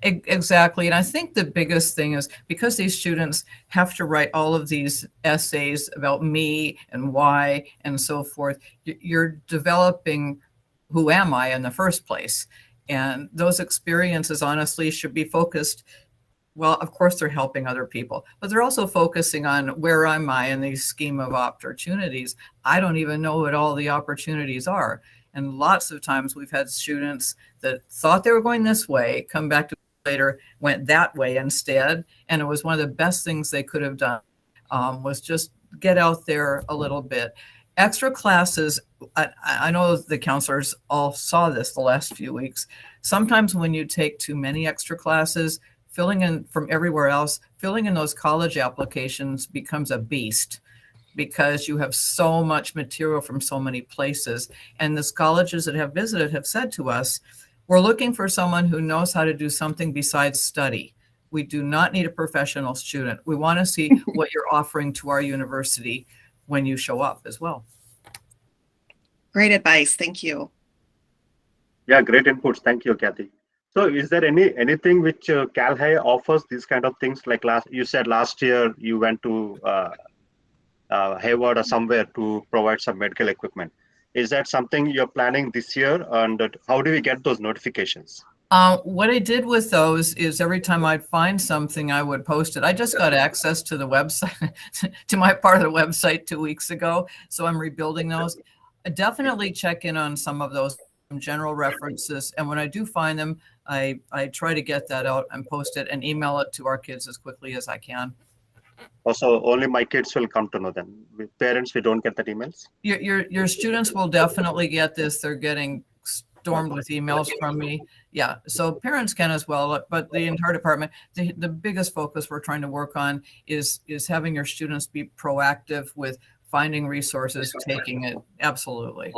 Exactly. And I think the biggest thing is because these students have to write all of these essays about me and why and so forth, you're developing who am I in the first place. And those experiences honestly should be focused. Well, of course, they're helping other people, but they're also focusing on where am I in the scheme of opportunities. I don't even know what all the opportunities are. And lots of times we've had students that thought they were going this way, come back to later, went that way instead. And it was one of the best things they could have done was just get out there a little bit. Extra classes, I know the counselors all saw this the last few weeks. Sometimes when you take too many extra classes, filling in from everywhere else, filling in those college applications becomes a beast, because you have so much material from so many places. And the colleges that have visited have said to us, we're looking for someone who knows how to do something besides study. We do not need a professional student. We want to see what you're offering to our university when you show up as well. Great advice. Thank you. Yeah, great inputs. Thank you, Kathy. So is there anything which Cal High offers these kind of things? Like you said last year you went to Hayward or somewhere to provide some medical equipment. Is that something you're planning this year? And how do we get those notifications? What I did with those is every time I'd find something, I would post it. I just got access to the website, to my part of the website 2 weeks ago, so I'm rebuilding those. I definitely check in on some of those general references, and when I do find them, I try to get that out and post it and email it to our kids as quickly as I can. Also, only my kids will come to know then. With parents, we don't get that emails. Your students will definitely get this. They're getting stormed with emails from me. Yeah, so parents can as well, but the entire department, the biggest focus we're trying to work on is having your students be proactive with finding resources, taking it. Absolutely.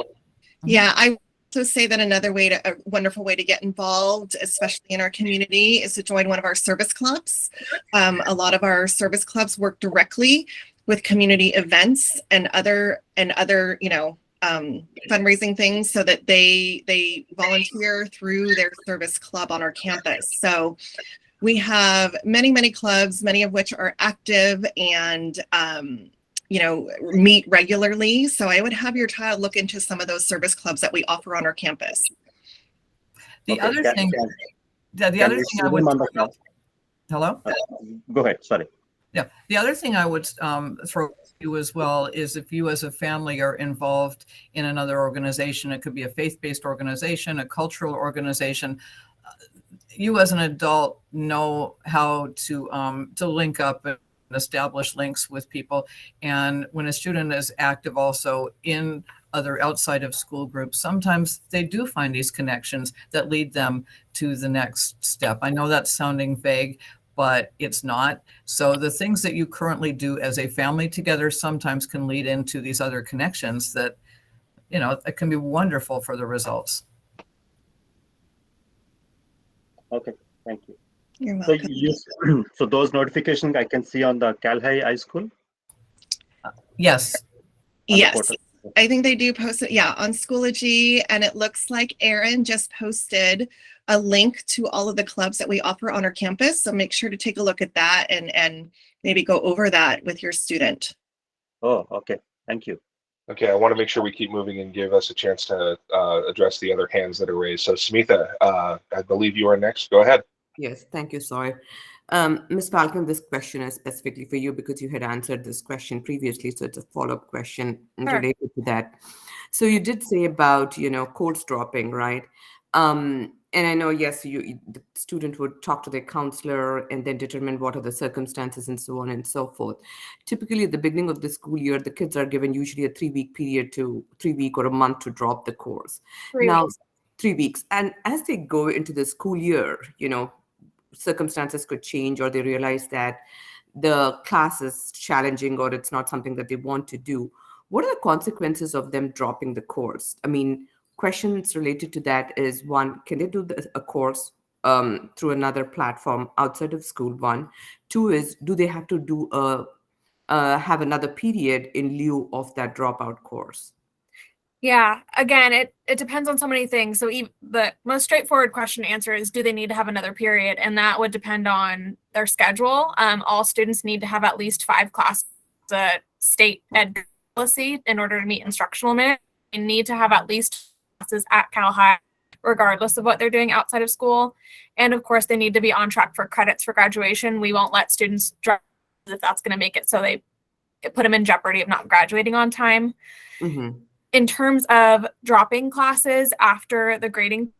Yeah, I also say that a wonderful way to get involved, especially in our community, is to join one of our service clubs. A lot of our service clubs work directly with community events and other fundraising things, so that they volunteer through their service club on our campus. So we have many clubs, many of which are active and meet regularly. So I would have your child look into some of those service clubs that we offer on our campus. The other thing I would hello. Go ahead. Sorry. Yeah. The other thing I would throw you as well is if you as a family are involved in another organization, it could be a faith-based organization, a cultural organization. You as an adult know how to link up and establish links with people. And when a student is active also in other outside of school groups, sometimes they do find these connections that lead them to the next step. I know that's sounding vague, but it's not. So the things that you currently do as a family together sometimes can lead into these other connections that, it can be wonderful for the results. Okay, thank you. You're welcome. So those notifications I can see on the Cal High School? Yes. Yes. I think they do post it, on Schoology, and it looks like Aaron just posted a link to all of the clubs that we offer on our campus. So make sure to take a look at that and maybe go over that with your student. Oh, okay. Thank you. Okay, I want to make sure we keep moving and give us a chance to address the other hands that are raised. So Smitha, I believe you are next. Go ahead. Yes, thank you. Sorry. Ms. Falcon, this question is specifically for you because you had answered this question previously. So it's a follow-up question related to that. So you did say about, course dropping, right? And I know, yes, the student would talk to their counselor and then determine what are the circumstances and so on and so forth. Typically, at the beginning of the school year, the kids are given usually a 3-week period to 3-week or a month to drop the course. 3 weeks. And as they go into the school year, circumstances could change, or they realize that the class is challenging or it's not something that they want to do. What are the consequences of them dropping the course? I mean, questions related to that is, one, can they do a course through another platform outside of school? 1. 2 is, do they have to do have another period in lieu of that dropout course? Yeah, again, it depends on so many things. So the most straightforward question to answer is, do they need to have another period? And that would depend on their schedule. All students need to have at least 5 classes, the state ed policy, in order to meet instructional minutes. They need to have at least classes at Cal High, regardless of what they're doing outside of school. And of course, they need to be on track for credits for graduation. We won't let students drop if that's going to make it so they put them in jeopardy of not graduating on time. Mm-hmm. In terms of dropping classes after the grading,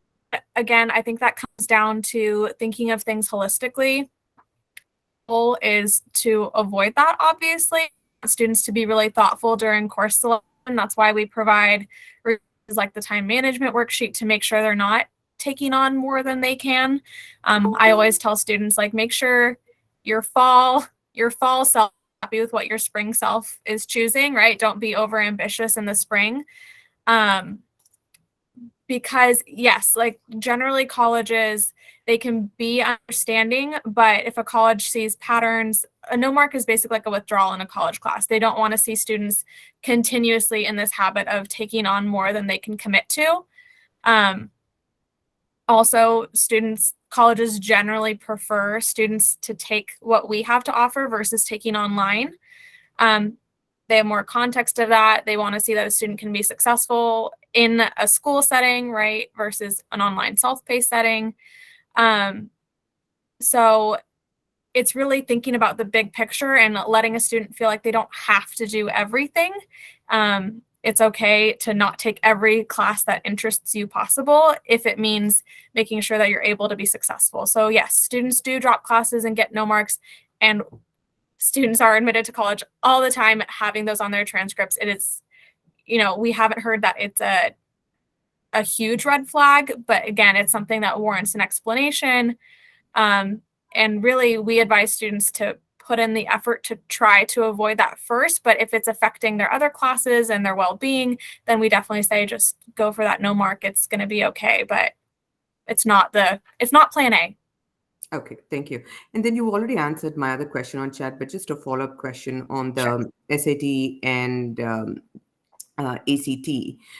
again, I think that comes down to thinking of things holistically. The goal is to avoid that, obviously. Students to be really thoughtful during course selection. That's why we provide like the time management worksheet to make sure they're not taking on more than they can. I always tell students, make sure your fall self happy with what your spring self is choosing, right? Don't be over ambitious in the spring. Because yes, generally colleges, they can be understanding, but if a college sees patterns, a no mark is basically like a withdrawal in a college class. They don't want to see students continuously in this habit of taking on more than they can commit to. Also, colleges generally prefer students to take what we have to offer versus taking online. They have more context to that. They want to see that a student can be successful in a school setting, right, versus an online self-paced setting. So it's really thinking about the big picture and letting a student feel like they don't have to do everything. It's okay to not take every class that interests you possible if it means making sure that you're able to be successful. So yes, students do drop classes and get no marks, and students are admitted to college all the time having those on their transcripts. It is, we haven't heard that it's a huge red flag, but again, it's something that warrants an explanation. And really, we advise students to put in the effort to try to avoid that first. But if it's affecting their other classes and their well-being, then we definitely say just go for that no mark. It's going to be okay, but it's not plan A. Okay, thank you. And then you already answered my other question on chat, but just a follow-up question on the SAT and ACT,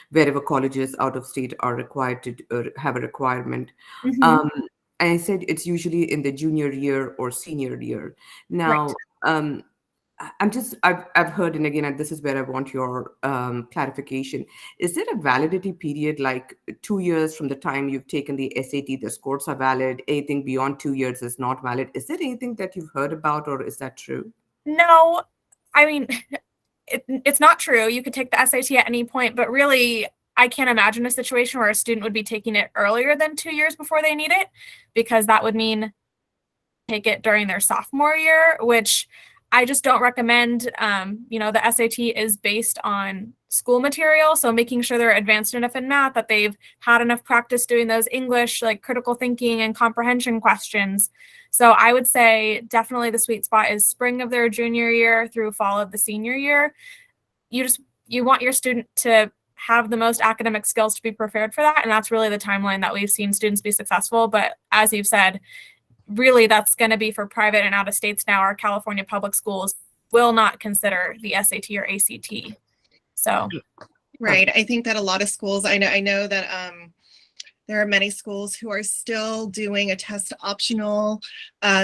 wherever colleges out of state are required to have a requirement. And I said it's usually in the junior year or senior year. Now, I've heard, and again, this is where I want your clarification. Is there a validity period, like 2 years from the time you've taken the SAT, the scores are valid, anything beyond 2 years is not valid? Is there anything that you've heard about, or is that true? No, I mean, it's not true. You could take the SAT at any point, but really, I can't imagine a situation where a student would be taking it earlier than 2 years before they need it, because that would mean take it during their sophomore year, which I just don't recommend. The SAT is based on school material, so making sure they're advanced enough in math, that they've had enough practice doing those English, like critical thinking and comprehension questions. So I would say definitely the sweet spot is spring of their junior year through fall of the senior year. You want your student to have the most academic skills to be prepared for that, and that's really the timeline that we've seen students be successful. But as you've said, really that's going to be for private and out of states now. Our California public schools will not consider the SAT or ACT. So right, I think that a lot of schools, I know that there are many schools who are still doing a test optional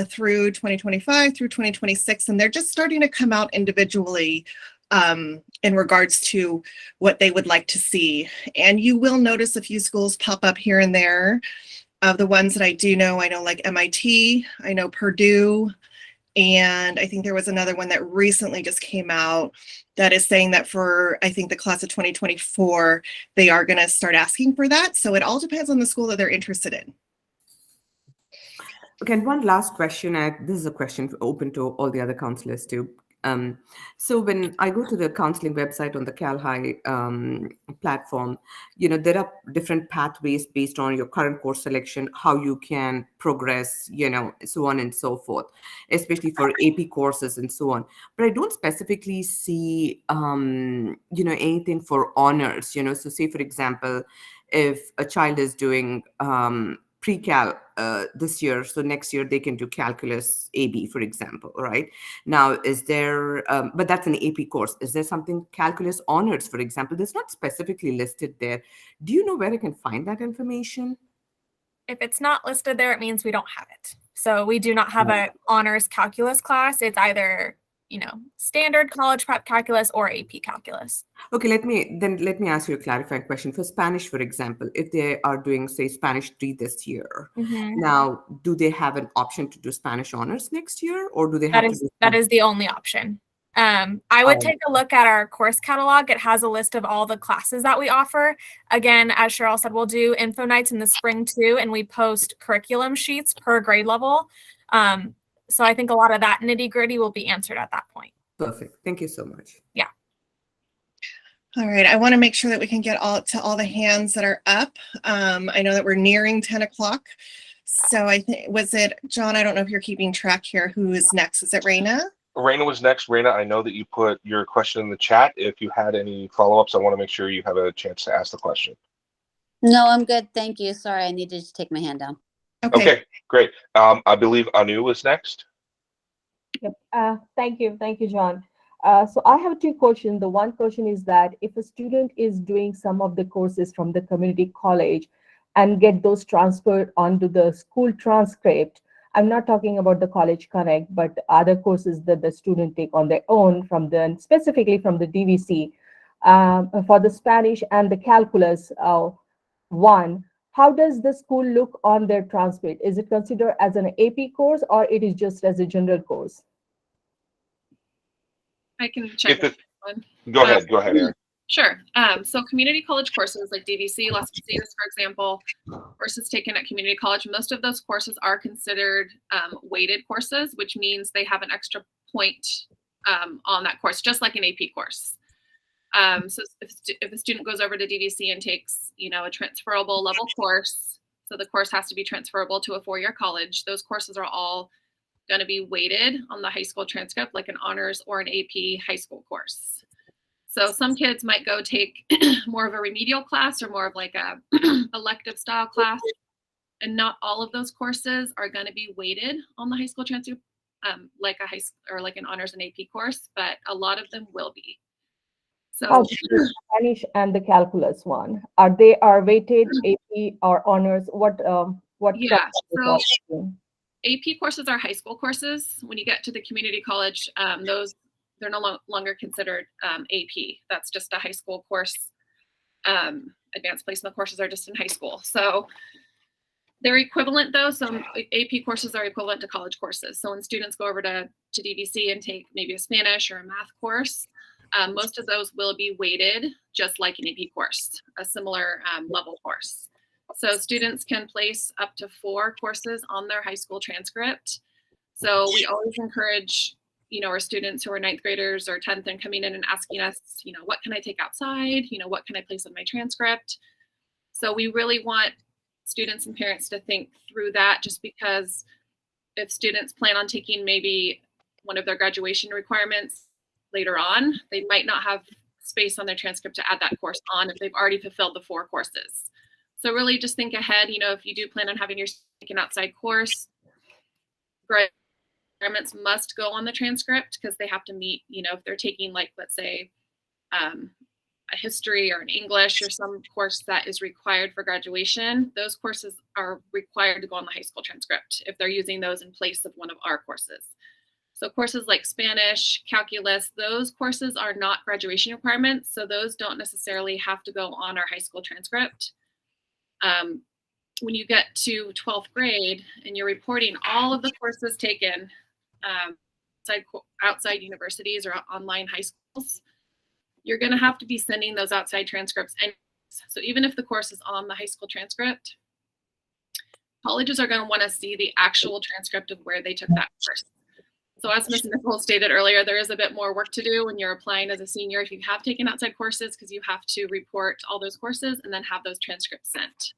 through 2025 through 2026, and they're just starting to come out individually in regards to what they would like to see. And you will notice a few schools pop up here and there. Of the ones that I know like MIT, I know Purdue, and I think there was another one that recently just came out that is saying that for, I think, the class of 2024, they are going to start asking for that. So it all depends on the school that they're interested in. Okay, and one last question. This is a question open to all the other counselors too. So when I go to the counseling website on the CalHigh platform, there are different pathways based on your current course selection, how you can progress, so on and so forth, especially for AP courses and so on. But I don't specifically see, anything for honors, So say, for example, if a child is doing pre-cal this year, so next year they can do calculus AB, for example, right? Now, is there, but that's an AP course. Is there something calculus honors, for example, that's not specifically listed there? Do you know where I can find that information? If it's not listed there, it means we don't have it. So we do not have a honors calculus class. It's either standard college prep calculus or AP calculus. Okay, let me ask you a clarifying question. For Spanish, for example, if they are doing, say, Spanish 3 this year, now, do they have an option to do Spanish honors next year, or do they have that is the only option. I would take a look at our course catalog. It has a list of all the classes that we offer. Again, as Cheryl said, we'll do info nights in the spring too, and we post curriculum sheets per grade level. So I think a lot of that nitty-gritty will be answered at that point. Perfect. Thank you so much. Yeah. All right. I want to make sure that we can get all the hands that are up. I know that we're nearing 10 o'clock. So I think, was it John? I don't know if you're keeping track here. Who is next? Is it Raina? Raina was next. Raina, I know that you put your question in the chat. If you had any follow-ups, I want to make sure you have a chance to ask the question. No, I'm good. Thank you. Sorry, I needed to take my hand down. Okay, great. I believe Anu is next. Yep. Thank you, John. So I have 2 questions. The one question is that if a student is doing some of the courses from the community college, and get those transferred onto the school transcript. I'm not talking about the College Connect, but other courses that the student take on their own specifically from the DVC. For the Spanish and the calculus one, how does the school look on their transcript? Is it considered as an AP course or it is just as a general course? I can check this one. Go ahead, Erin. Sure. So community college courses like DVC, Las Positas, for example, courses taken at community college, most of those courses are considered weighted courses, which means they have an extra point on that course, just like an AP course. So if a student goes over to DVC and takes, a transferable level course, so the course has to be transferable to a four-year college, those courses are all going to be weighted on the high school transcript, like an honors or an AP high school course. So some kids might go take more of a remedial class or more of like a elective style class, and not all of those courses are going to be weighted on the high school transcript, like an honors and AP course, but a lot of them will be. So the Spanish and the calculus one, are they weighted AP or honors? What? Yeah. So AP courses are high school courses. When you get to the community college, they're no longer considered AP. That's just a high school course. Advanced placement courses are just in high school. So they're equivalent though. Some AP courses are equivalent to college courses. So when students go over to DVC and take maybe a Spanish or a math course, most of those will be weighted just like an AP course, a similar level course. So students can place up to 4 courses on their high school transcript. So we always encourage our students who are 9th graders or 10th and coming in and asking us, what can I take outside? What can I place on my transcript? So we really want students and parents to think through that, just because if students plan on taking maybe one of their graduation requirements later on, they might not have space on their transcript to add that course on if they've already fulfilled the 4 courses. So really just think ahead, if you do plan on having your take an outside course, requirements must go on the transcript because they have to meet, if they're taking like, let's say, a history or an English or some course that is required for graduation, those courses are required to go on the high school transcript if they're using those in place of one of our courses. So courses like Spanish, calculus, those courses are not graduation requirements. So those don't necessarily have to go on our high school transcript. When you get to 12th grade and you're reporting all of the courses taken outside universities or online high schools, you're going to have to be sending those outside transcripts. And so even if the course is on the high school transcript, colleges are going to want to see the actual transcript of where they took that course. So as Ms. Nicole stated earlier, there is a bit more work to do when you're applying as a senior if you have taken outside courses, because you have to report all those courses and then have those transcripts sent.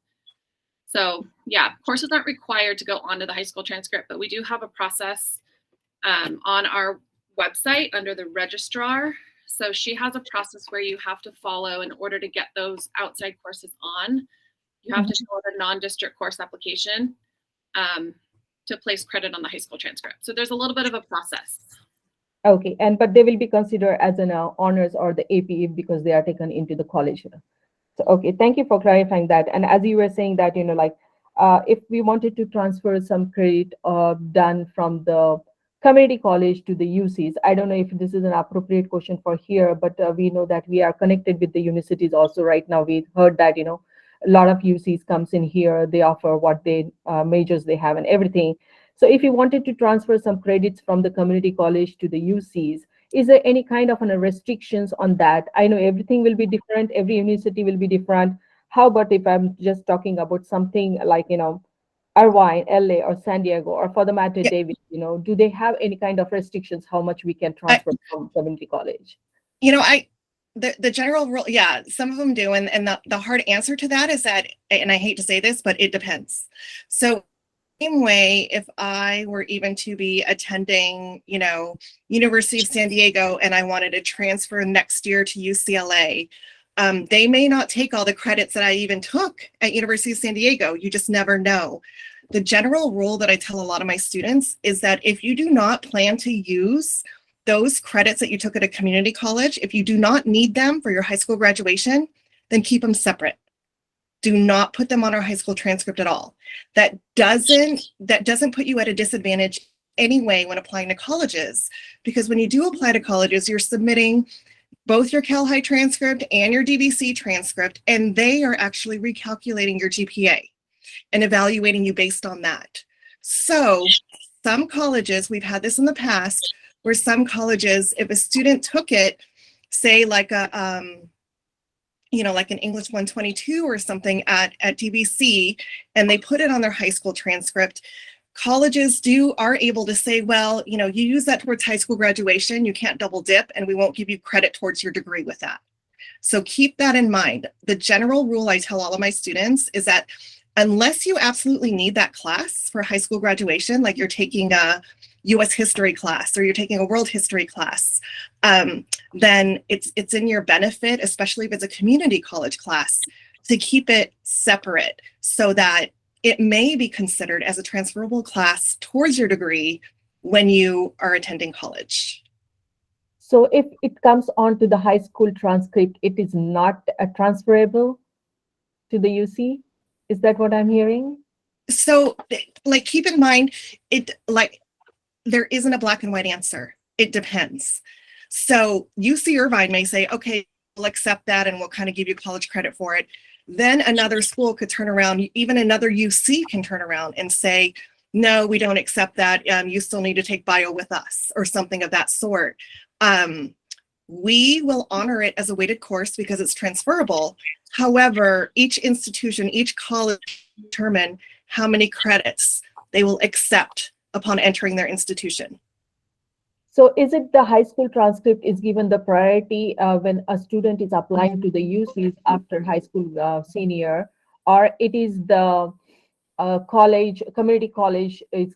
So yeah, courses aren't required to go onto the high school transcript, but we do have a process on our website under the registrar. So she has a process where you have to follow in order to get those outside courses on. You have to show a non-district course application to place credit on the high school transcript. So there's a little bit of a process. Okay, but they will be considered as an honors or the AP because they are taken into the college. So, okay, thank you for clarifying that. And as you were saying that, if we wanted to transfer some credit done from the community college to the UCs, I don't know if this is an appropriate question for here, but we know that we are connected with the universities also right now. We heard that, a lot of UCs comes in here, they offer what they majors they have and everything. So if you wanted to transfer some credits from the community college to the UCs, is there any kind of restrictions on that? I know everything will be different, every university will be different. How about if I'm just talking about something like, Irvine, LA, or San Diego, or for the matter, David, do they have any kind of restrictions how much we can transfer from community college? The general rule, yeah, some of them do. And the hard answer to that is that, and I hate to say this, but it depends. So same way, if I were even to be attending, University of San Diego, and I wanted to transfer next year to UCLA, they may not take all the credits that I even took at University of San Diego. You just never know. The general rule that I tell a lot of my students is that if you do not plan to use those credits that you took at a community college, if you do not need them for your high school graduation, then keep them separate. Do not put them on our high school transcript at all. That doesn't put you at a disadvantage anyway when applying to colleges, because when you do apply to colleges, you're submitting both your Cal High transcript and your DVC transcript, and they are actually recalculating your GPA and evaluating you based on that. So some colleges, we've had this in the past, where some colleges, if a student took it, say like a, like an English 122 or something at DVC, and they put it on their high school transcript, colleges are able to say, well, you use that towards high school graduation, you can't double dip, and we won't give you credit towards your degree with that. So keep that in mind. The general rule I tell all of my students is that unless you absolutely need that class for high school graduation, like you're taking a US history class or you're taking a world history class, then it's in your benefit, especially if it's a community college class, to keep it separate so that it may be considered as a transferable class towards your degree when you are attending college. So if it comes onto the high school transcript, it is not transferable to the UC? Is that what I'm hearing? So keep in mind, there isn't a black and white answer. It depends. So UC Irvine may say, okay, we'll accept that and we'll kind of give you college credit for it. Then another school could turn around, even another UC can turn around and say, no, we don't accept that. You still need to take bio with us or something of that sort. We will honor it as a weighted course because it's transferable. However, each institution, each college determine how many credits they will accept upon entering their institution. So is it the high school transcript is given the priority when a student is applying to the UCs after high school senior, or it is the community college is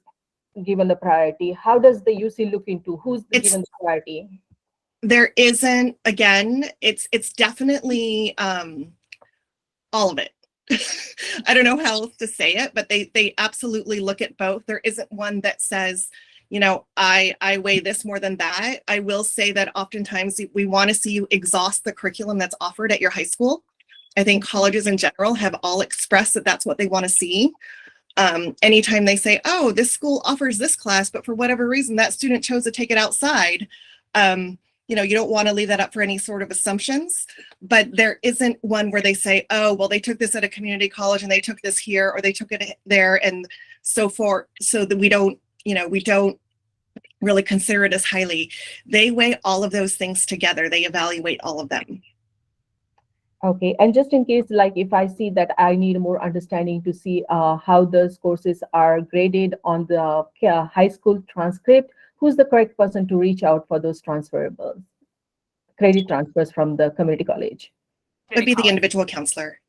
given the priority? How does the UC look into who's given the priority? There isn't, again, it's definitely all of it. I don't know how else to say it, but they absolutely look at both. There isn't one that says, I weigh this more than that. I will say that oftentimes we want to see you exhaust the curriculum that's offered at your high school. I think colleges in general have all expressed that that's what they want to see. Anytime they say, oh, this school offers this class, but for whatever reason, that student chose to take it outside, you don't want to leave that up for any sort of assumptions, but there isn't one where they say, oh, well, they took this at a community college and they took this here, or they took it there and so forth, so that we don't really consider it as highly. They weigh all of those things together. They evaluate all of them. Okay, and just in case, like if I see that I need more understanding to see how those courses are graded on the high school transcript, who's the correct person to reach out for those transferable credit transfers from the community college? It'd be the individual counselor.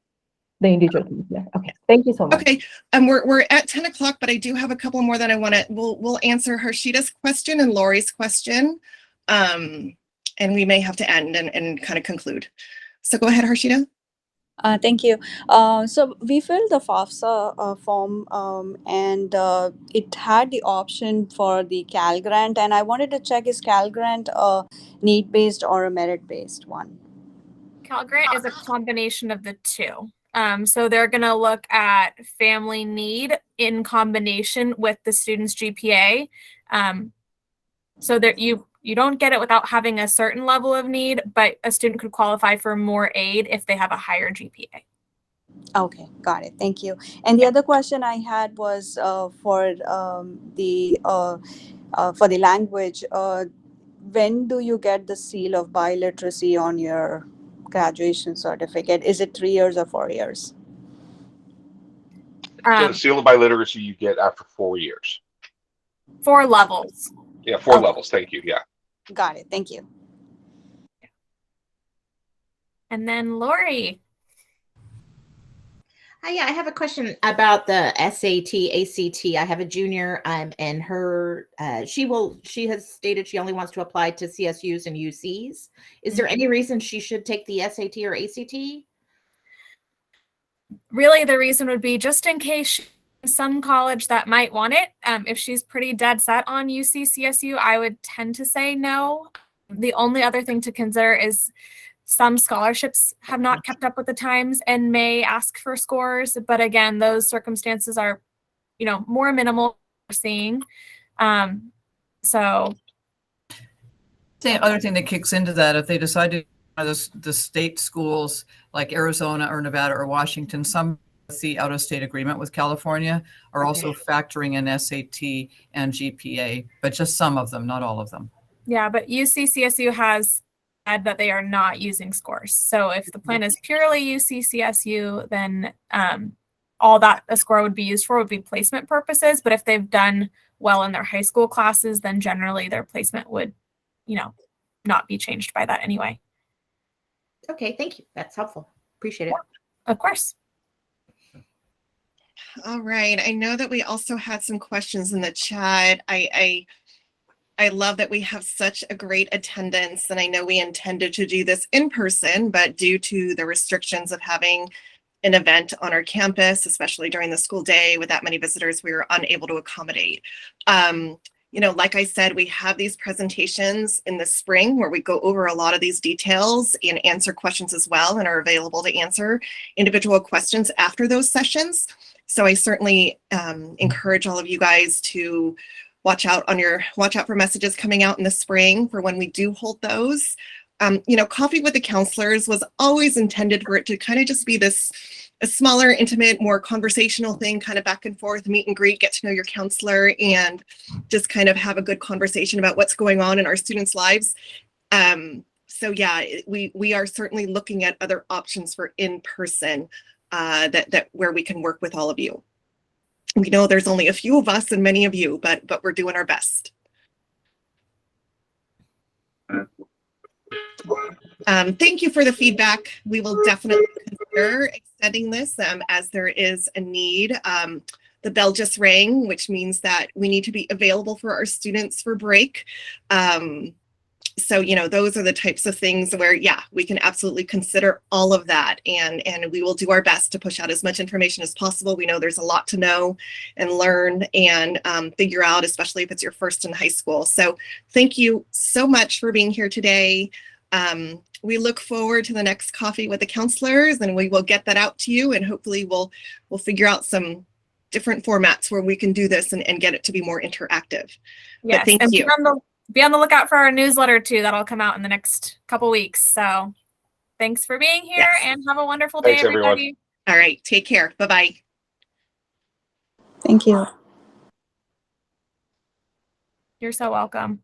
The individual counselor. Okay, thank you so much. Okay, we're at 10 o'clock, but I do have a couple more that I want to, we'll answer Harshita's question and Lori's question. And we may have to end and kind of conclude. So go ahead, Harshita. Thank you. So we filled the FAFSA form and it had the option for the Cal Grant, and I wanted to check, is Cal Grant a need-based or a merit-based one? Cal Grant is a combination of the two. So they're going to look at family need in combination with the student's GPA. So that you don't get it without having a certain level of need, but a student could qualify for more aid if they have a higher GPA. Okay, got it. Thank you. And the other question I had was for the language. When do you get the seal of biliteracy on your graduation certificate? Is it 3 years or 4 years? So the seal of biliteracy you get after 4 years. 4 levels. Yeah, 4 levels. Thank you. Yeah. Got it. Thank you. And then Lori. Yeah, I have a question about the SAT, ACT. I have a junior, and her she has stated she only wants to apply to CSUs and UCs. Is there any reason she should take the SAT or ACT? Really, the reason would be just in case some college that might want it. If she's pretty dead set on UC, CSU, I would tend to say no. The only other thing to consider is Some scholarships have not kept up with the times and may ask for scores, but again, those circumstances are, more minimal we're seeing. So The other thing that kicks into that, if they decide to the state schools like Arizona or Nevada or Washington, some of the out-of-state agreement with California are also factoring in SAT and GPA, but just some of them, not all of them. yeah, but UC-CSU has said that they are not using scores. So if the plan is purely UC-CSU, then all that a score would be used for would be placement purposes. But if they've done well in their high school classes, then generally their placement would, not be changed by that anyway. Okay, thank you. That's helpful. Appreciate it. Of course. All right. I know that we also had some questions in the chat. I love that we have such a great attendance, and I know we intended to do this in person, but due to the restrictions of having an event on our campus, especially during the school day with that many visitors, we were unable to accommodate. Like I said, we have these presentations in the spring where we go over a lot of these details and answer questions as well, and are available to answer individual questions after those sessions. So I certainly encourage all of you guys to watch out for messages coming out in the spring for when we do hold those. Coffee with the Counselors was always intended for it to kind of just be a smaller, intimate, more conversational thing, kind of back and forth, meet and greet, get to know your counselor, and just kind of have a good conversation about what's going on in our students' lives. So yeah, we are certainly looking at other options for in-person that where we can work with all of you. We know there's only a few of us and many of you, but we're doing our best. Thank you for the feedback. We will definitely consider extending this as there is a need. The bell just rang, which means that we need to be available for our students for break. So, those are the types of things where, yeah, we can absolutely consider all of that. And we will do our best to push out as much information as possible. We know there's a lot to know and learn and figure out, especially if it's your first in high school. So thank you so much for being here today. We look forward to the next Coffee with the Counselors, and we will get that out to you, and hopefully we'll figure out some different formats where we can do this and get it to be more interactive. Yes, but thank and you. Be on the lookout for our newsletter too. That'll come out in the next couple weeks. So thanks for being here, and have a wonderful day, Thanks, everyone. everybody. All right, take care. Bye-bye. Thank you. You're so welcome.